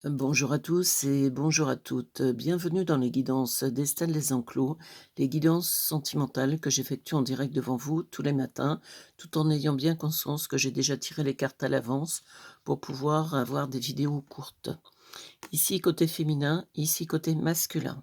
Bonjour à tous et bonjour à toutes. Bienvenue dans les guidances d'Estelle Les Enclos, les guidances sentimentales que j'effectue en direct devant vous tous les matins, tout en ayant bien conscience que j'ai déjà tiré les cartes à l'avance pour pouvoir avoir des vidéos courtes. Ici côté féminin, ici côté masculin.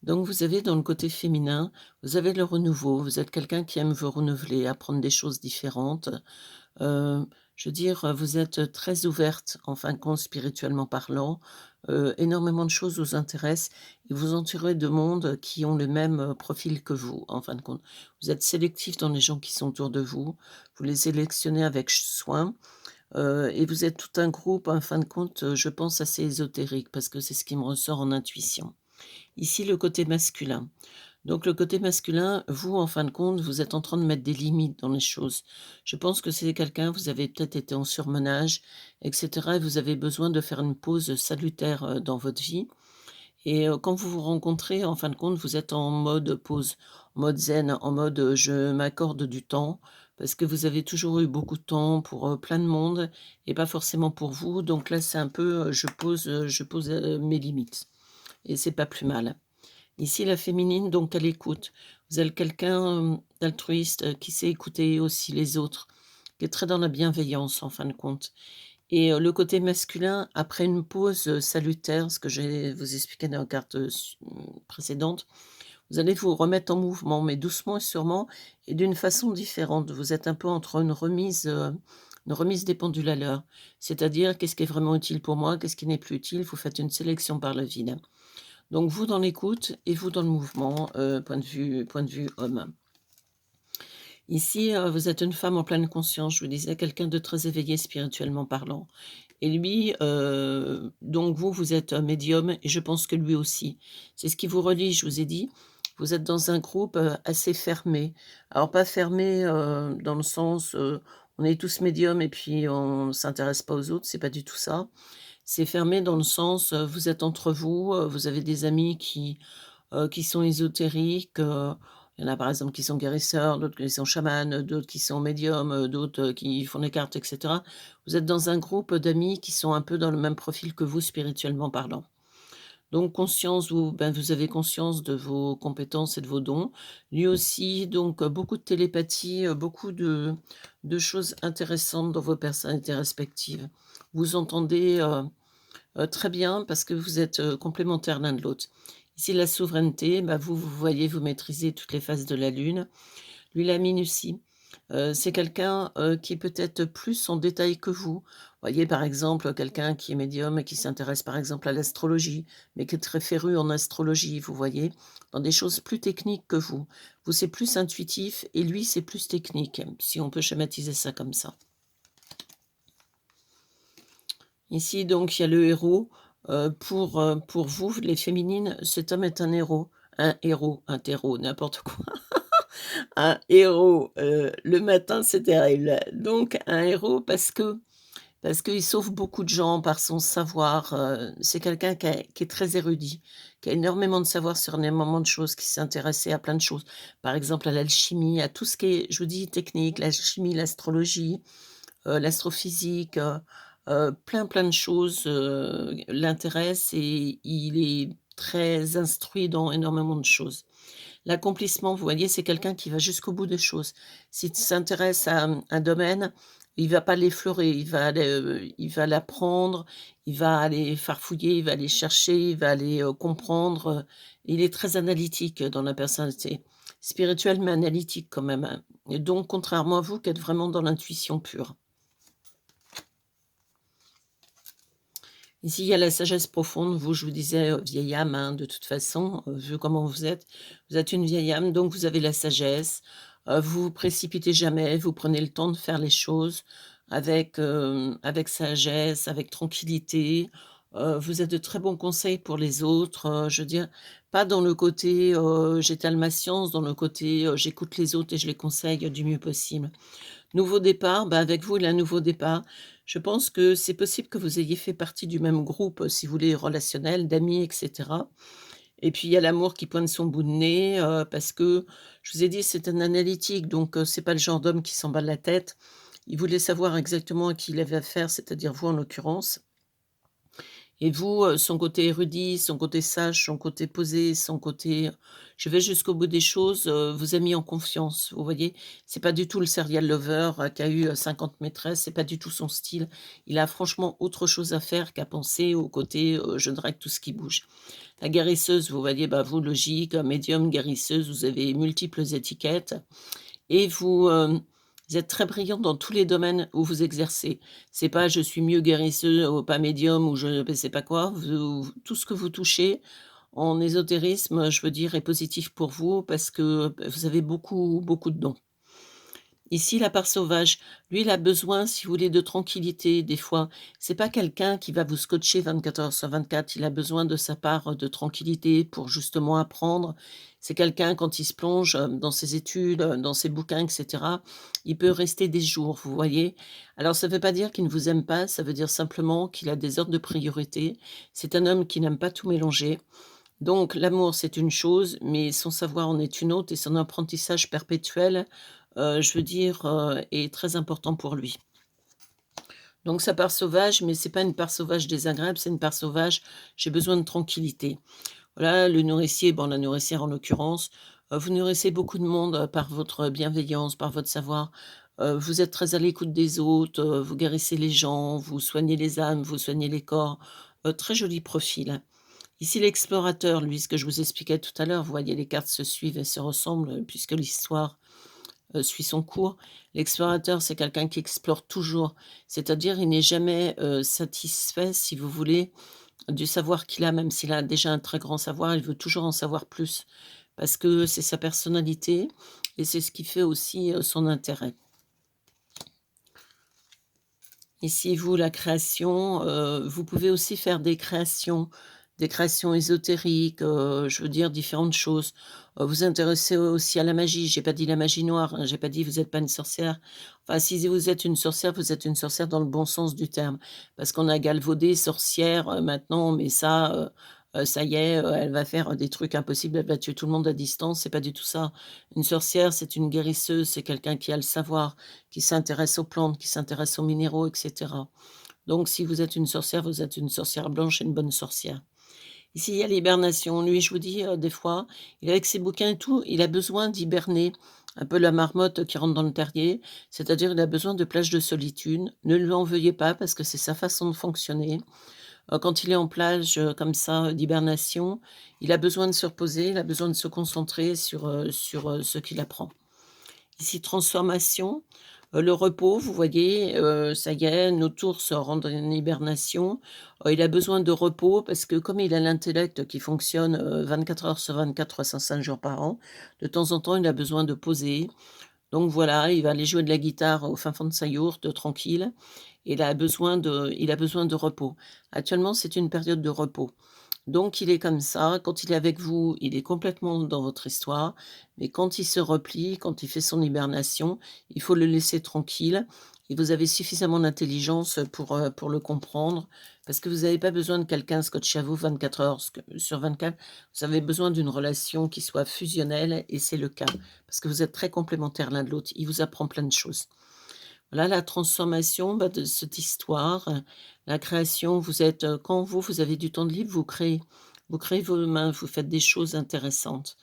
Donc vous avez dans le côté féminin, vous avez le renouveau, vous êtes quelqu'un qui aime vous renouveler, apprendre des choses différentes. Heu, je veux dire, vous êtes très ouverte en fin de compte spirituellement parlant, énormément de choses vous intéressent et vous entourez de monde qui ont le même, profil que vous, en fin de compte. Vous êtes sélectif dans les gens qui sont autour de vous, vous les sélectionnez avec soin, et vous êtes tout un groupe, en fin de compte, je pense assez ésotérique parce que c'est ce qui me ressort en intuition. Ici, le côté masculin. Donc le côté masculin, vous, en fin de compte, vous êtes en train de mettre des limites dans les choses. Je pense que c'est quelqu'un, vous avez peut-être été en surmenage, et cetera, et vous avez besoin de faire une pause salutaire, dans votre vie et quand vous vous rencontrez, en fin de compte, vous êtes en mode pause, en mode zen, en mode, je m'accorde du temps parce que vous avez toujours eu beaucoup de temps pour, plein de monde et pas forcément pour vous. Donc là, c'est un peu, je pose, mes limites et c'est pas plus mal. Ici, la féminine, donc à l'écoute. Vous êtes quelqu'un, d'altruiste, qui sait écouter aussi les autres, qui est très dans la bienveillance en fin de compte et le côté masculin, après une pause, salutaire, ce que je vais vous expliquer dans la carte, précédente, vous allez vous remettre en mouvement, mais doucement et sûrement et d'une façon différente. Vous êtes un peu entre une remise des pendules à l'heure. C'est-à-dire, qu'est-ce qui est vraiment utile pour moi? Qu'est-ce qui n'est plus utile? Vous faites une sélection par le vide. Donc vous dans l'écoute et vous dans le mouvement, point de vue homme. Ici, vous êtes une femme en pleine conscience, je vous disais, quelqu'un de très éveillé spirituellement parlant et lui, donc vous, vous êtes un médium et je pense que lui aussi. C'est ce qui vous relie, je vous ai dit. Vous êtes dans un groupe, assez fermé. Alors pas fermé, dans le sens, on est tous médiums et puis on s'intéresse pas aux autres, c'est pas du tout ça. C'est fermé dans le sens, vous êtes entre vous, vous avez des amis qui sont ésotériques, il y en a par exemple qui sont guérisseurs, d'autres qui sont chamans, d'autres qui sont médiums, d'autres, qui font des cartes et cetera. Vous êtes dans un groupe d'amis qui sont un peu dans le même profil que vous spirituellement parlant. Donc conscience, vous avez conscience de vos compétences et de vos dons. Lui aussi, donc beaucoup de télépathie, beaucoup de choses intéressantes dans vos personnalités respectives. Vous entendez, très bien parce que vous êtes, complémentaires l'un de l'autre. Ici, la souveraineté, bah, vous voyez, vous maîtrisez toutes les phases de la lune. Lui, la minutie, c'est quelqu'un, qui est peut-être plus en détail que vous. Voyez, par exemple, quelqu'un qui est médium et qui s'intéresse, par exemple, à l'astrologie, mais qui est très féru en astrologie, vous voyez? Dans des choses plus techniques que vous. Vous, c'est plus intuitif et lui, c'est plus technique, si on peut schématiser ça comme ça. Ici, donc, il y a le héros. Pour vous, les féminines, cet homme est un héros, un terreau, n'importe quoi. Un héros, le matin, c'est terrible. Donc un héros parce qu'il sauve beaucoup de gens par son savoir, c'est quelqu'un qui est très érudit, qui a énormément de savoir sur énormément de choses, qui s'est intéressé à plein de choses. Par exemple, à l'alchimie, à tout ce qui est, je vous dis, technique, l'alchimie, l'astrologie, l'astrophysique, plein de choses, l'intéressent et il est très instruit dans énormément de choses. L'accomplissement, vous voyez, c'est quelqu'un qui va jusqu'au bout des choses. S'il s'intéresse à, un domaine, il va pas l'effleurer, il va l'apprendre, il va aller farfouiller, il va aller chercher, il va aller, comprendre, il est très analytique dans la personnalité. Spirituel, mais analytique quand même, hein, et donc contrairement à vous qui êtes vraiment dans l'intuition pure. Ici, il y a la sagesse profonde. Vous, je vous disais, vieille âme, hein, de toute façon, vu comment vous êtes une vieille âme, donc vous avez la sagesse. Vous vous précipitez jamais, vous prenez le temps de faire les choses avec sagesse, avec tranquillité. Vous êtes de très bons conseils pour les autres, je veux dire, pas dans le côté, j'étale ma science, dans le côté, j'écoute les autres et je les conseille du mieux possible. Nouveau départ, bah, avec vous, il y a un nouveau départ. Je pense que c'est possible que vous ayez fait partie du même groupe, si vous voulez, relationnel, d'amis et cetera et puis il y a l'amour qui pointe son bout de nez, parce que je vous ai dit, c'est un analytique, donc c'est pas le genre d'homme qui s'emballe la tête. Il voulait savoir exactement à qui il avait affaire, c'est-à-dire vous en l'occurrence Et vous, son côté érudit, son côté sage, son côté posé, son côté, je vais jusqu'au bout des choses, vous a mis en confiance, vous voyez? C'est pas du tout le serial lover, qui a eu, 50 maîtresses, c'est pas du tout son style. Il a franchement autre chose à faire qu'à penser au côté, je drague tout ce qui bouge. La guérisseuse, vous voyez, bah, vous logique, médium, guérisseuse, vous avez multiples étiquettes et vous êtes très brillant dans tous les domaines où vous exercez. C'est pas: «Je suis mieux guérisseuse ou pas médium» ou je ne sais pas quoi. Vous tout ce que vous touchez en ésotérisme, je veux dire, est positif pour vous parce que, bah, vous avez beaucoup, beaucoup de dons. Ici, la part sauvage, lui, il a besoin, si vous voulez, de tranquillité des fois. C'est pas quelqu'un qui va vous scotcher 24 heures sur 24. Il a besoin de sa part, de tranquillité pour justement apprendre. C'est quelqu'un quand il se plonge, dans ses études, dans ses bouquins et cetera, il peut rester des jours, vous voyez? Alors ça ne veut pas dire qu'il ne vous aime pas, ça veut dire simplement qu'il a des ordres de priorité. C'est un homme qui n'aime pas tout mélanger. Donc l'amour, c'est une chose, mais son savoir en est une autre et son apprentissage perpétuel, je veux dire, est très important pour lui. Donc sa part sauvage, mais c'est pas une part sauvage désagréable, c'est une part sauvage: «J'ai besoin de tranquillité». Voilà, le nourricier, bon, la nourricière en l'occurrence, vous nourrissez beaucoup de monde, par votre bienveillance, par votre savoir. Vous êtes très à l'écoute des autres, vous guérissez les gens, vous soignez les âmes, vous soignez les corps. Très joli profil. Ici, l'explorateur, lui, ce que je vous expliquais tout à l'heure, vous voyez, les cartes se suivent et se ressemblent, puisque l'histoire, suit son cours. L'explorateur, c'est quelqu'un qui explore toujours, c'est-à-dire il n'est jamais, satisfait, si vous voulez, du savoir qu'il a, même s'il a déjà un très grand savoir, il veut toujours en savoir plus, parce que c'est sa personnalité et c'est ce qui fait aussi, son intérêt. Ici, vous, la création, vous pouvez aussi faire des créations ésotériques, je veux dire différentes choses. Vous intéressez aussi à la magie. J'ai pas dit la magie noire, hein, j'ai pas dit vous êtes pas une sorcière. Enfin, si vous êtes une sorcière, vous êtes une sorcière dans le bon sens du terme. Parce qu'on a galvaudé sorcière, maintenant, mais ça y est, elle va faire des trucs impossibles, elle va tuer tout le monde à distance, c'est pas du tout ça. Une sorcière, c'est une guérisseuse, c'est quelqu'un qui a le savoir, qui s'intéresse aux plantes, qui s'intéresse aux minéraux et cetera. Donc si vous êtes une sorcière, vous êtes une sorcière blanche et une bonne sorcière. Ici, il y a l'hibernation. Lui, je vous dis, des fois, il est avec ses bouquins et tout, il a besoin d'hiberner, un peu la marmotte qui rentre dans le terrier, c'est-à-dire il a besoin de plages de solitude. Ne lui en veuillez pas parce que c'est sa façon de fonctionner. Quand il est en plage, comme ça, d'hibernation, il a besoin de se reposer, il a besoin de se concentrer sur ce qu'il apprend. Ici, transformation, le repos, vous voyez, ça y est, nos tours se rendent en hibernation. Il a besoin de repos parce que comme il a l'intellect qui fonctionne, 24 heures sur 24, 305 jours par an, de temps en temps, il a besoin de poser. Donc voilà, il va aller jouer de la guitare au fin fond de sa yourte, tranquille. Il a besoin de repos. Actuellement, c'est une période de repos. Donc il est comme ça, quand il est avec vous, il est complètement dans votre histoire, mais quand il se replie, quand il fait son hibernation, il faut le laisser tranquille et vous avez suffisamment d'intelligence pour le comprendre, parce que vous n'avez pas besoin de quelqu'un scotché à vous 24 heures sur 24. Vous avez besoin d'une relation qui soit fusionnelle et c'est le cas, parce que vous êtes très complémentaires l'un de l'autre. Il vous apprend plein de choses. Voilà la transformation, bah, de cette histoire, la création, vous êtes, quand vous avez du temps de libre, vous créez. Vous créez vos mains, vous faites des choses intéressantes.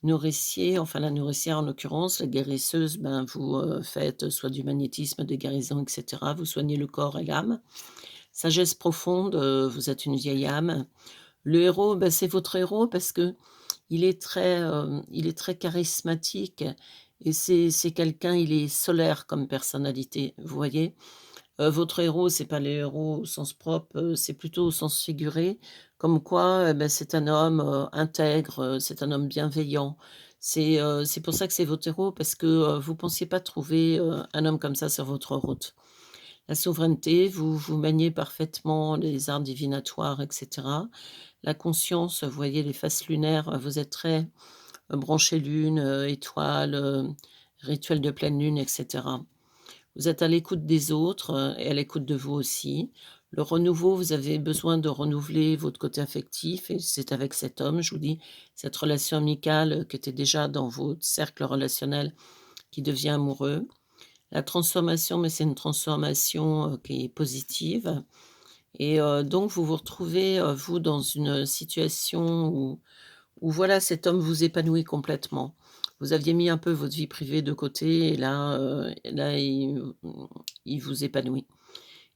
Nourricier, enfin la nourricière en l'occurrence, la guérisseuse, ben, vous, faites soit du magnétisme, des guérisons et cetera. Vous soignez le corps et l'âme. Sagesse profonde, vous êtes une vieille âme. Le héros, bah, c'est votre héros parce que il est très charismatique et c'est quelqu'un, il est solaire comme personnalité, vous voyez? Votre héros, c'est pas le héros au sens propre, c'est plutôt au sens figuré, comme quoi, bah, c'est un homme, intègre, c'est un homme bienveillant. C'est pour ça que c'est votre héros parce que, vous pensiez pas trouver, un homme comme ça sur votre route. La souveraineté, vous maniez parfaitement les arts divinatoires et cetera. La conscience, vous voyez les phases lunaires, vous êtes très, branché lune, étoile, rituel de pleine lune et cetera. Vous êtes à l'écoute des autres, et à l'écoute de vous aussi. Le renouveau, vous avez besoin de renouveler votre côté affectif et c'est avec cet homme, je vous dis, cette relation amicale, qui était déjà dans votre cercle relationnel qui devient amoureux. La transformation, mais c'est une transformation, qui est positive. et donc vous vous retrouvez, vous, dans une situation où voilà, cet homme vous épanouit complètement. Vous aviez mis un peu votre vie privée de côté et là, il vous épanouit.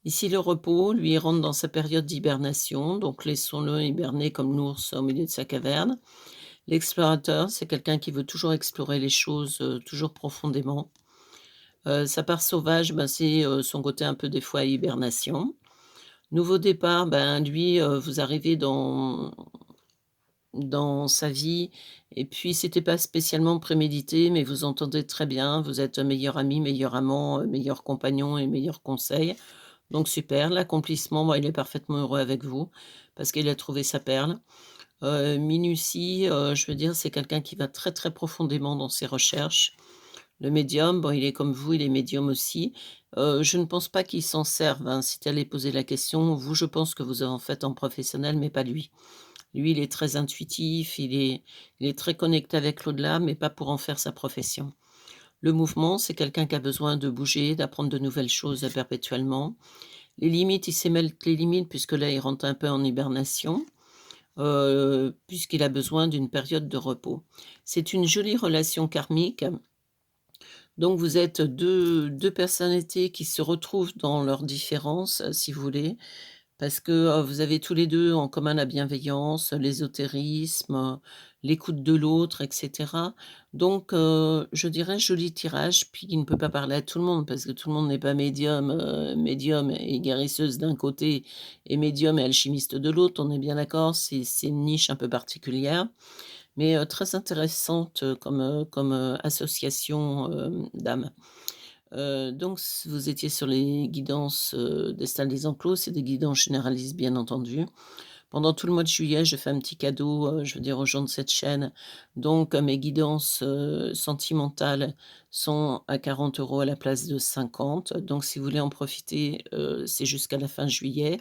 Ici, le repos, lui, il rentre dans sa période d'hibernation, donc laissons-le hiberner comme l'ours au milieu de sa caverne. L'explorateur, c'est quelqu'un qui veut toujours explorer les choses, toujours profondément. Sa part sauvage, ben, c'est, son côté un peu des fois hibernation. Nouveau départ, ben, lui, vous arrivez dans sa vie et puis c'était pas spécialement prémédité, mais vous entendez très bien, vous êtes meilleur ami, meilleur amant, meilleur compagnon et meilleur conseil. Donc super, l'accomplissement, bah, il est parfaitement heureux avec vous parce qu'il a trouvé sa perle. Minutie, je veux dire, c'est quelqu'un qui va très, très profondément dans ses recherches. Le médium, bon, il est comme vous, il est médium aussi. Je ne pense pas qu'il s'en serve, hein. Si tu allais poser la question, vous, je pense que vous en faites en professionnel, mais pas lui. Lui, il est très intuitif, il est très connecté avec l'au-delà, mais pas pour en faire sa profession. Le mouvement, c'est quelqu'un qui a besoin de bouger, d'apprendre de nouvelles choses, perpétuellement. Les limites, il sait mettre les limites puisque là, il rentre un peu en hibernation, puisqu'il a besoin d'une période de repos. C'est une jolie relation karmique, donc vous êtes deux personnalités qui se retrouvent dans leurs différences, si vous voulez. Parce que, vous avez tous les 2 en commun la bienveillance, l'ésotérisme, l'écoute de l'autre et cetera. Donc, je dirais joli tirage, puis il ne peut pas parler à tout le monde parce que tout le monde n'est pas médium et guérisseuse d'un côté et médium et alchimiste de l'autre, on est bien d'accord? C'est une niche un peu particulière, mais, très intéressante, comme association, d'âmes. Donc vous étiez sur les guidances, d'Estelle Desenclos, c'est des guidances généralistes bien entendu. Pendant tout le mois de juillet, je fais un petit cadeau, je veux dire aux gens de cette chaîne. Donc, mes guidances, sentimentales sont à 40 € à la place de 50. Donc si vous voulez en profiter, c'est jusqu'à la fin juillet.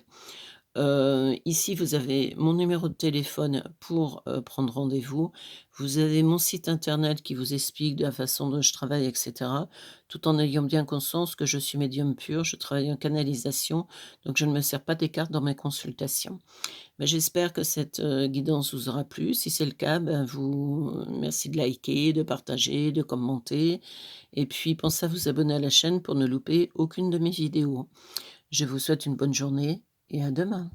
Ici, vous avez mon numéro de téléphone pour, prendre rendez-vous. Vous avez mon site internet qui vous explique de la façon dont je travaille et cetera, tout en ayant bien conscience que je suis médium pur, je travaille en canalisation, donc je ne me sers pas des cartes dans mes consultations. Mais j'espère que cette, guidance vous aura plu. Si c'est le cas, ben, merci de liker, de partager, de commenter et puis pensez à vous abonner à la chaîne pour ne louper aucune de mes vidéos. Je vous souhaite une bonne journée et à demain.